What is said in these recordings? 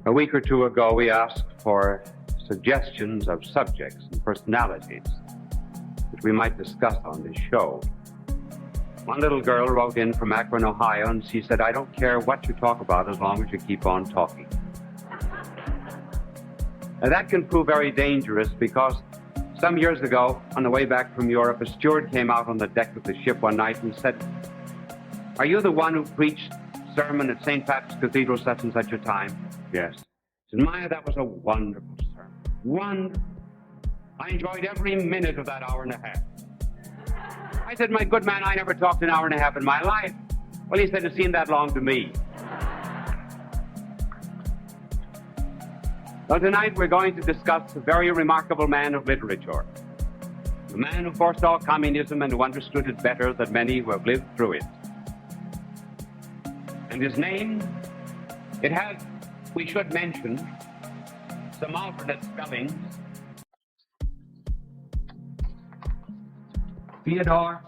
A week or two ago, we asked for suggestions of subjects and personalities which we might discuss on this show. One little girl wrote in from Akron, Ohio, and she said, "I don't care what you talk about as long as you keep on talking." Now, that can prove very dangerous because some years ago, on the way back from Europe, a steward came out on the deck of the ship one night and said, "Are you the one who preached sermon at St. Patrick's Cathedral such and such a time?" "Yes." He said, "Maya, that was a wonderful sermon. Wonderful. I enjoyed every minute of that hour and a half." I said, "My good man, I never talked an hour and a half in my life." Well, he said, "It seemed that long to me." Well, tonight we're going to discuss a very remarkable man of literature. A man who foresaw communism and who understood it better than many who have lived through it. And his name, it has, we should mention, some alternate spellings. Fyodor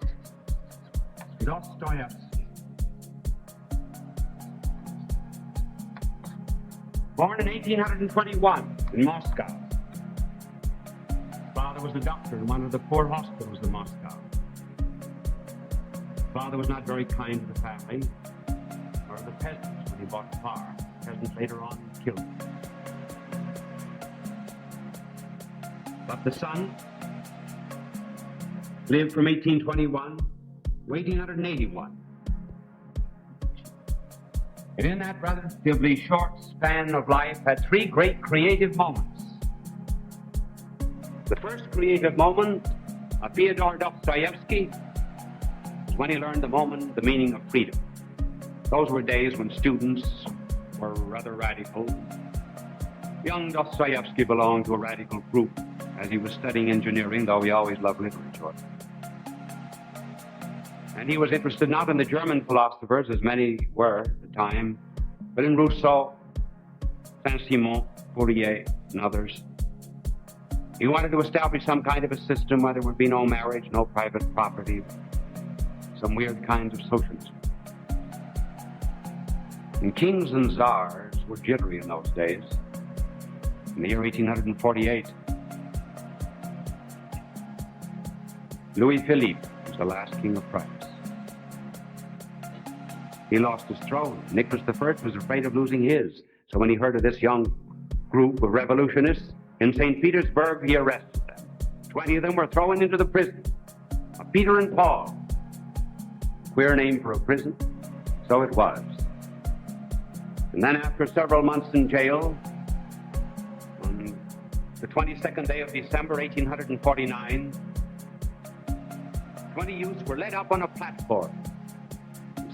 Dostoevsky. Born in 1821 in Moscow. Father was a doctor in one of the poor hospitals in Moscow. Father was not very kind to the family or the peasants when he bought the car. The peasants later on killed him. But the son lived from 1821 to 1881. And in that relatively short span of life had three great creative moments. The first creative moment of Fyodor Dostoevsky was when he learned the meaning of freedom. Those were days when students were rather radical. Young Dostoevsky belonged to a radical group as he was studying engineering, though he always loved literature. And he was interested not in the German philosophers, as many were at the time, but in Rousseau, Saint-Simon, Fourier, and others. He wanted to establish some kind of a system where there would be no marriage, no private property, some weird kinds of socialism. And kings and czars were jittery in those days. In the year 1848, Louis Philippe was the last king of France. He lost his throne. Nicholas I was afraid of losing his. So when he heard of this young group of revolutionists in St. Petersburg, he arrested them. 20 of them were thrown into the prison of Peter and Paul. Queer name for a prison. So it was. And then after several months in jail, on the 22nd day of December, 1849, 20 youths were led up on a platform.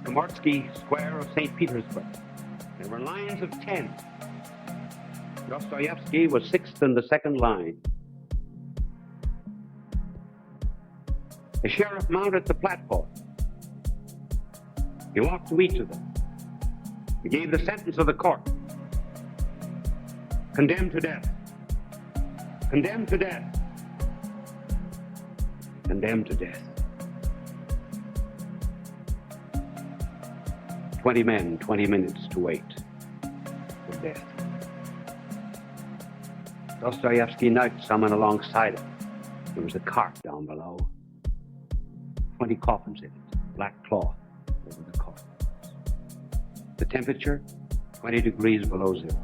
Komorsky Square of St. Petersburg. There were lines of 10. Dostoevsky was sixth in the second line. The sheriff mounted the platform. He walked to each of them. He gave the sentence of the court. Condemned to death. Condemned to death. Condemned to death. 20 men, 20 minutes to wait for death. Dostoevsky knifed someone alongside him. There was a cart down below. 20 coffins in it, black cloth over the coffins. The temperature, 20 degrees below zero.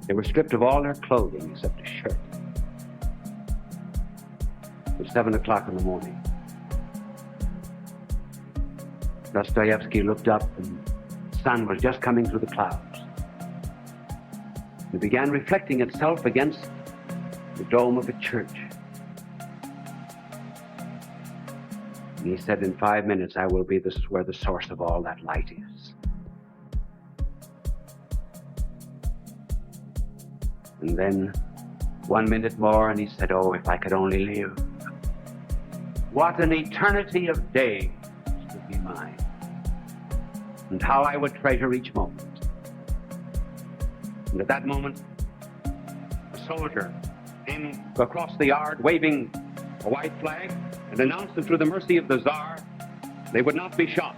They were stripped of all their clothing except a shirt. It was 7 o'clock in the morning. Dostoevsky looked up, and the sun was just coming through the clouds. It began reflecting itself against the dome of a church. And he said, "In 5 minutes, I will be where the source of all that light is." And then 1 minute more, and he said, "Oh, if I could only live. What an eternity of days would be mine. And how I would treasure each moment." And at that moment, a soldier came across the yard waving a white flag and announced that through the mercy of the Tsar, they would not be shot.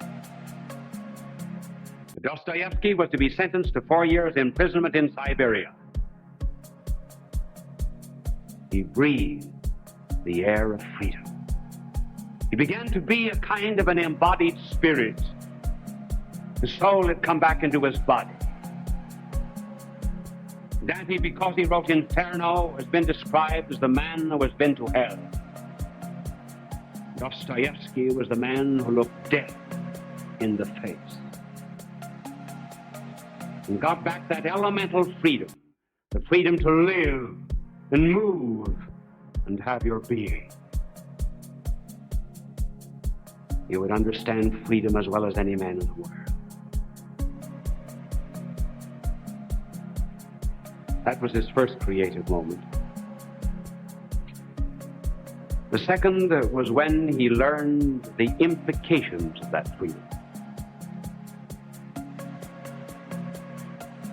Dostoevsky was to be sentenced to 4 years imprisonment in Siberia. He breathed the air of freedom. He began to be a kind of an embodied spirit. His soul had come back into his body. Dante, because he wrote Inferno, has been described as the man who has been to hell. Dostoevsky was the man who looked death in the face and got back that elemental freedom, the freedom to live and move and have your being. You would understand freedom as well as any man in the world. That was his first creative moment. The second was when he learned the implications of that freedom.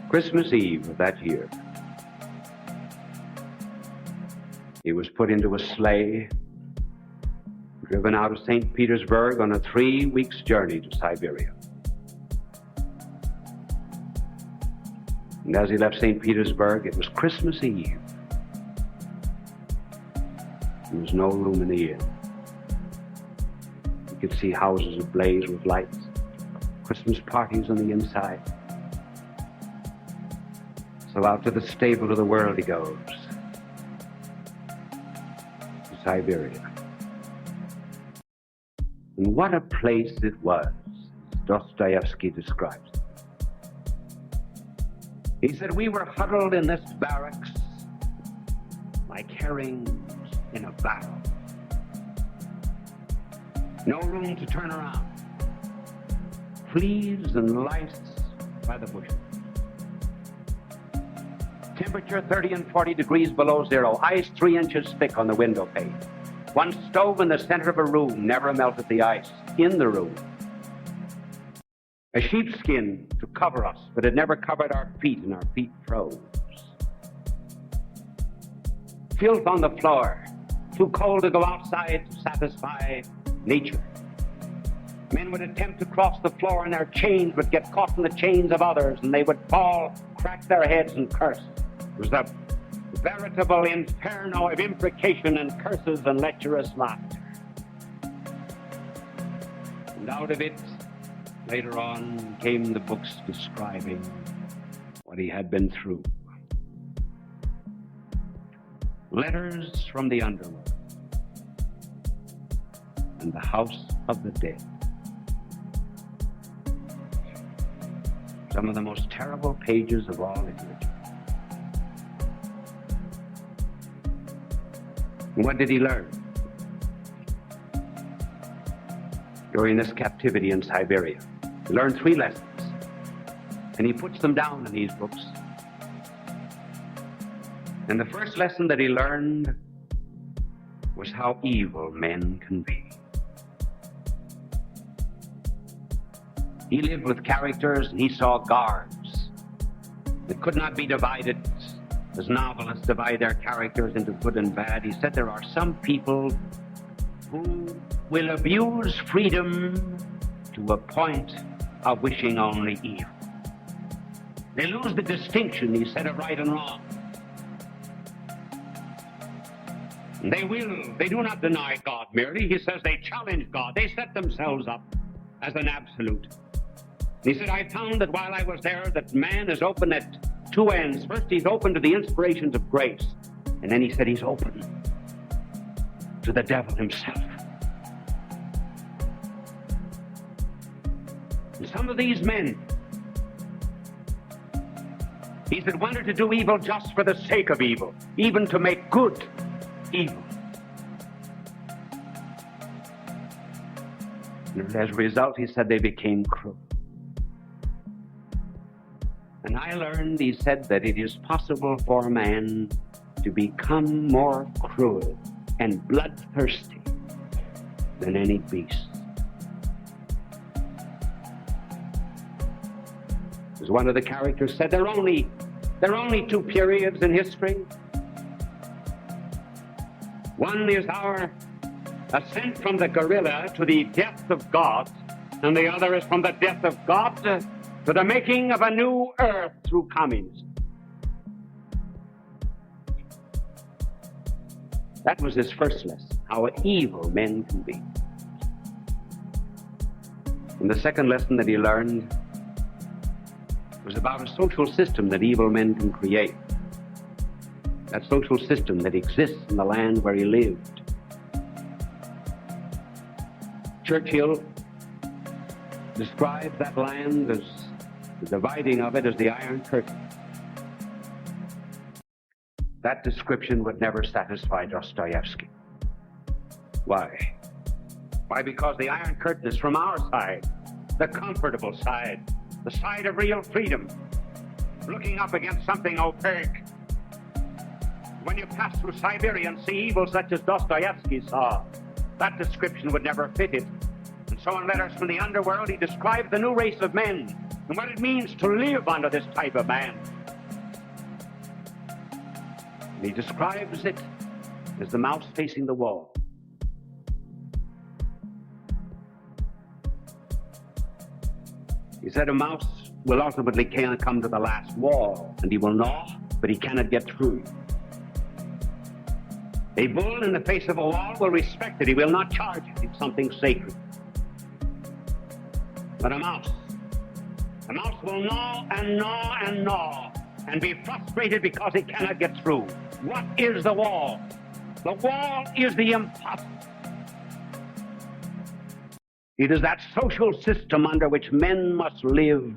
Christmas Eve of that year, he was put into a sleigh, driven out of St. Petersburg on a 3 weeks journey to Siberia. And as he left St. Petersburg, it was Christmas Eve. There was no room in the inn. You could see houses ablaze with lights, Christmas parties on the inside. So out to the stable of the world he goes, to Siberia. And what a place it was, Dostoevsky describes it. He said, we were huddled in this barracks like herrings in a barrel. No room to turn around. Fleas and lice by the bushel. Temperature 30 and 40 degrees below zero. Ice 3 inches thick on the window pane. One stove in the center of a room never melted the ice in the room. A sheepskin to cover us, but it never covered our feet, and our feet froze. Filth on the floor, too cold to go outside to satisfy nature. Men would attempt to cross the floor and their chains would get caught in the chains of others, and they would fall, crack their heads, and curse. It was a veritable inferno of imprecation and curses and lecherous laughter. And out of it, later on, came the books describing what he had been through. Letters from the underworld and the house of the dead. Some of the most terrible pages of all literature. And what did he learn during this captivity in Siberia? He learned 3 lessons, and he puts them down in these books. And the first lesson that he learned was how evil men can be. He lived with characters, and he saw guards that could not be divided as novelists divide their characters into good and bad. He said there are some people who will abuse freedom to a point of wishing only evil. They lose the distinction, he said, of right and wrong. They do not deny God merely. He says they challenge God. They set themselves up as an absolute. He said, I found that while I was there, that man is open at 2 ends. First, he's open to the inspirations of grace. And then he said he's open to the devil himself. And some of these men, he said, wanted to do evil just for the sake of evil, even to make good evil. And as a result, he said, they became cruel. And I learned, he said, that it is possible for a man to become more cruel and bloodthirsty than any beast. As one of the characters said, there are only 2 periods in history. One is our ascent from the gorilla to the death of God, and the other is from the death of God to the making of a new earth through communism. That was his first lesson, how evil men can be. And the second lesson that he learned was about a social system that evil men can create. That social system that exists in the land where he lived. Churchill described that land as the dividing of it as the Iron Curtain. That description would never satisfy Dostoevsky. Why? Why? Because the Iron Curtain is from our side, the comfortable side, the side of real freedom, looking up against something opaque. When you pass through Siberia and see evil such as Dostoevsky saw, that description would never fit it. And so in Letters from the Underworld, he describes the new race of men and what it means to live under this type of man. And he describes it as the mouse facing the wall. He said a mouse will ultimately come to the last wall, and he will gnaw, but he cannot get through. A bull in the face of a wall will respect it. He will not charge it. It's something sacred. But a mouse will gnaw and gnaw and gnaw and be frustrated because he cannot get through. What is the wall? The wall is the impossible. It is that social system under which men must live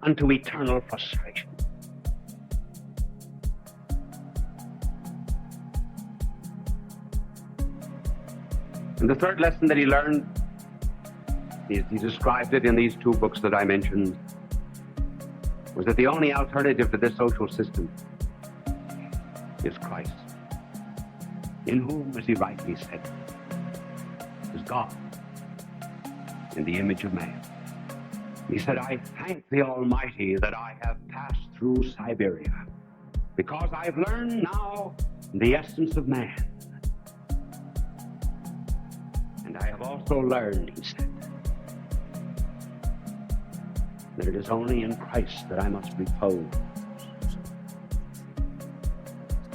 unto eternal frustration. And the third lesson that he learned, he described it in these two books that I mentioned, was that the only alternative to this social system is Christ, in whom, as he rightly said, is God in the image of man. He said, I thank the Almighty that I have passed through Siberia, because I've learned now the essence of man. And I have also learned, he said, that it is only in Christ that I must repose.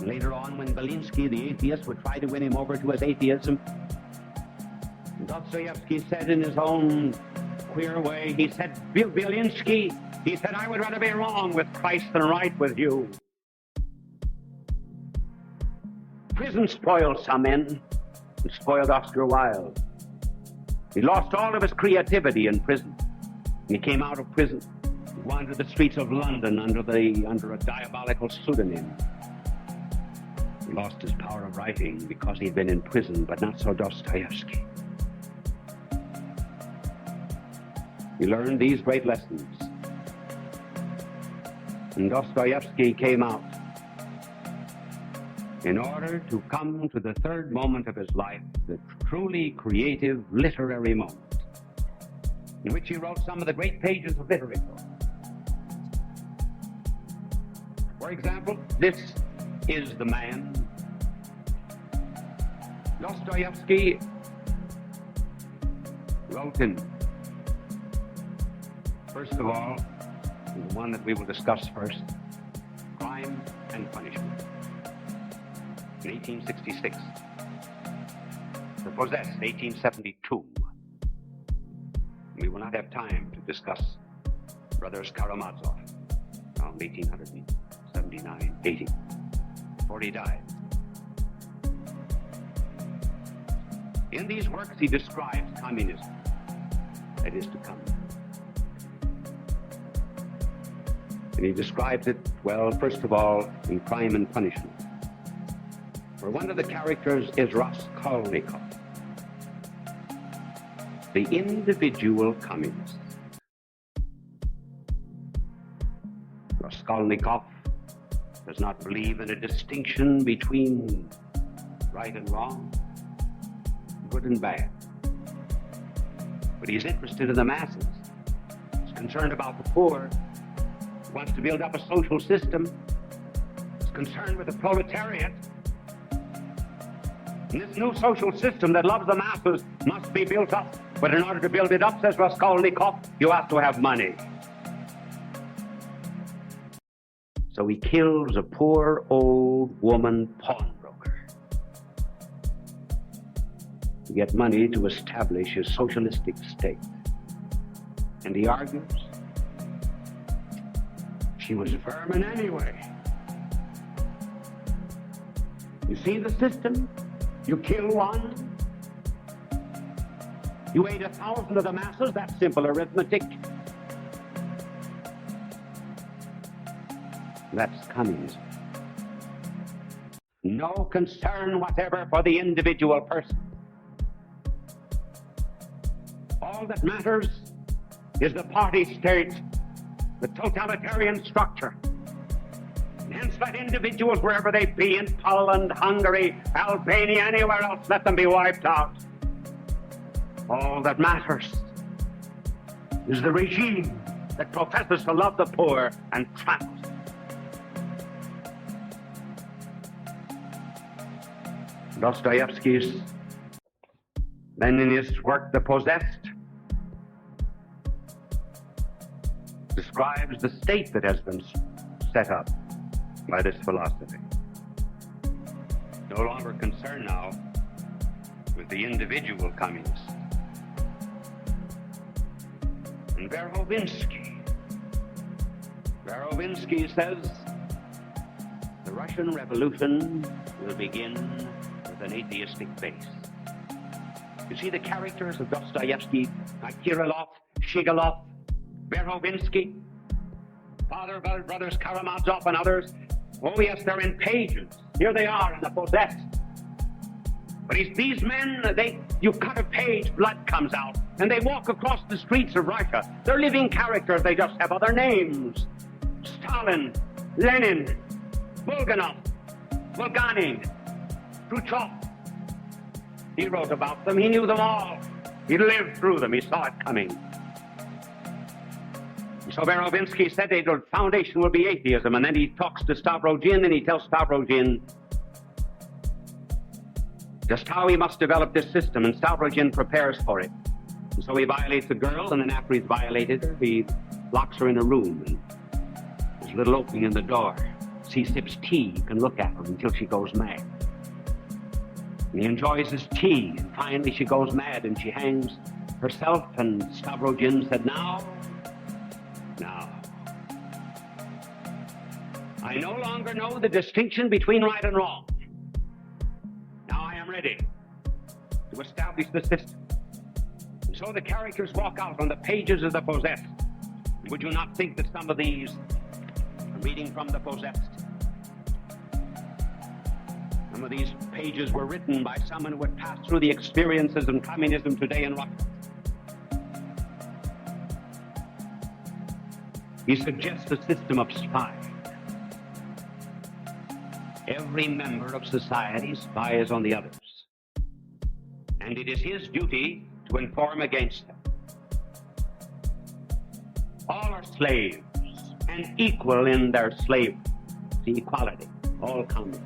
Later on, when Belinsky, the atheist, would try to win him over to his atheism, Dostoevsky said in his own queer way, he said, Belinsky, he said, I would rather be wrong with Christ than right with you. Prison spoiled some men. It spoiled Oscar Wilde. He lost all of his creativity in prison. And he came out of prison, wandered the streets of London under a diabolical pseudonym. He lost his power of writing because he'd been in prison, but not so Dostoevsky. He learned these great lessons. And Dostoevsky came out in order to come to the third moment of his life, the truly creative literary moment, in which he wrote some of the great pages of literature. For example, This Is the Man. Dostoevsky wrote in, first of all, the one that we will discuss first, Crime and Punishment, in 1866. The Possessed, 1872. We will not have time to discuss Brothers Karamazov, around 1879, 80, before he died. In these works, he describes communism that is to come. And he describes it, well, first of all, in Crime and Punishment, where one of the characters is Raskolnikov, the individual communist. Raskolnikov does not believe in a distinction between right and wrong, good and bad. But he's interested in the masses. He's concerned about the poor. He wants to build up a social system. He's concerned with the proletariat. And this new social system that loves the masses must be built up. But in order to build it up, says Raskolnikov, you have to have money. So he kills a poor old woman pawnbroker to get money to establish his socialistic state. And he argues she was vermin anyway. You see the system? You kill one, you ate 1,000 of the masses. That's simple arithmetic. That's communism. No concern whatever for the individual person. All that matters is the party state, the totalitarian structure. And hence let individuals, wherever they be, in Poland, Hungary, Albania, anywhere else, let them be wiped out. All that matters is the regime that professes to love the poor and tramples. Dostoevsky's Leninist work, The Possessed, describes the state that has been set up by this philosophy. No longer concerned now with the individual communists. And Verhovinsky says the Russian Revolution will begin with an atheistic base. You see the characters of Dostoevsky, Kirillov, Shigalov, Verhovinsky, Father Brothers Karamazov and others. Oh yes, they're in pages. Here they are in The Possessed. But these men, you cut a page, blood comes out, and they walk across the streets of Russia. They're living characters, they just have other names. Stalin, Lenin, Bulganov, Bulganin, Khrushchev. He wrote about them, he knew them all. He lived through them, he saw it coming. So Verhovinsky said the foundation will be atheism, and then he talks to Stavrogin, and he tells Stavrogin just how he must develop this system, and Stavrogin prepares for it. And so he violates a girl, and then after he's violated her, he locks her in a room, and there's a little opening in the door. She sips tea, you can look at her until she goes mad. And he enjoys his tea, and finally she goes mad, and she hangs herself, and Stavrogin said, Now, I no longer know the distinction between right and wrong. Now I am ready to establish the system. And so the characters walk out on the pages of The Possessed. Would you not think that some of these are reading from The Possessed? Some of these pages were written by someone who had passed through the experiences of communism today in Russia. He suggests a system of spies. Every member of society spies on the others. And it is his duty to inform against them. All are slaves and equal in their slavery. The equality, all commoners.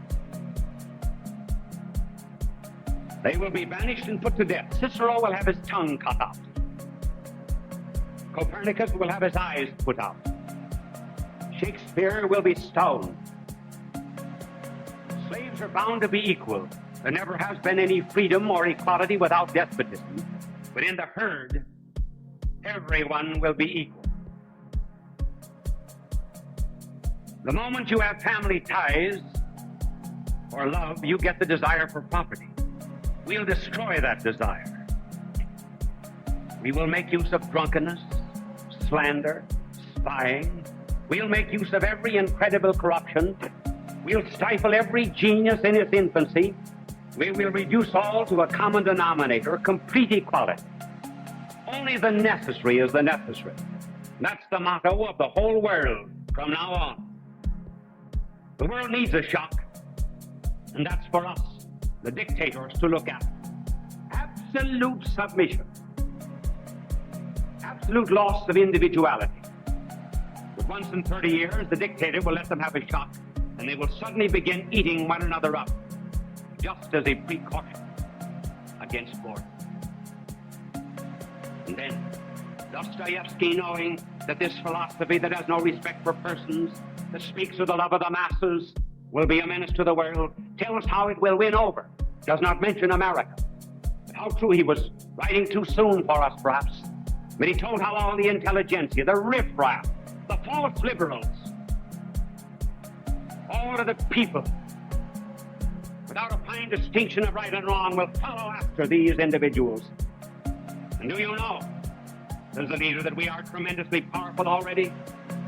They will be banished and put to death. Cicero will have his tongue cut out. Copernicus will have his eyes put out. Shakespeare will be stoned. Slaves are bound to be equal. There never has been any freedom or equality without despotism. But in the herd, everyone will be equal. The moment you have family ties or love, you get the desire for property. We'll destroy that desire. We will make use of drunkenness, slander, spying. We'll make use of every incredible corruption. We'll stifle every genius in its infancy. We will reduce all to a common denominator, complete equality. Only the necessary is the necessary. That's the motto of the whole world from now on. The world needs a shock, and that's for us, the dictators, to look at. Absolute submission. Absolute loss of individuality. But once in 30 years, the dictator will let them have a shock, and they will suddenly begin eating one another up, just as a precaution against war. And then Dostoevsky, knowing that this philosophy that has no respect for persons, that speaks of the love of the masses, will be a menace to the world, tells how it will win over, does not mention America. But how true he was writing too soon for us, perhaps. But he told how all the intelligentsia, the riffraff, the false liberals, all of the people, without a fine distinction of right and wrong, will follow after these individuals. And do you know, as a leader, that we are tremendously powerful already?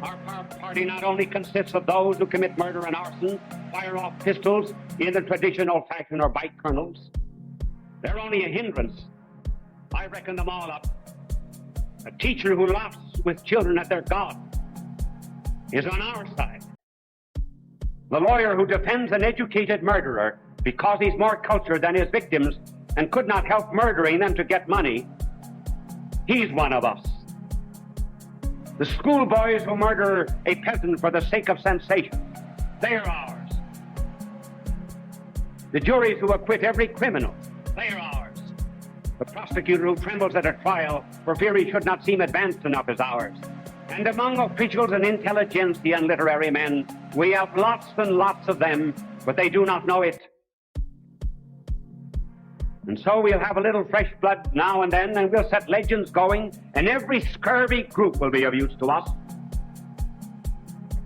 Our party not only consists of those who commit murder and arson, fire off pistols in the traditional fashion or bite colonels. They're only a hindrance. I reckon them all up. A teacher who laughs with children at their God is on our side. The lawyer who defends an educated murderer because he's more cultured than his victims and could not help murdering them to get money, he's one of us. The schoolboys who murder a peasant for the sake of sensation, they're ours. The juries who acquit every criminal, they're ours. The prosecutor who trembles at a trial for fear he should not seem advanced enough is ours. And among officials and intelligentsia and literary men, we have lots and lots of them, but they do not know it. And so we'll have a little fresh blood now and then, and we'll set legends going, and every scurvy group will be of use to us.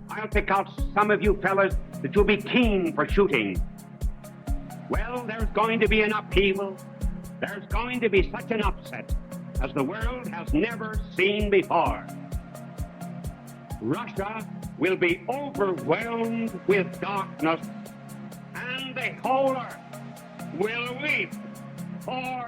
I'll pick out some of you fellas that you'll be keen for shooting. Well, there's going to be an upheaval. There's going to be such an upset as the world has never seen before. Russia will be overwhelmed with darkness, and the whole earth will weep for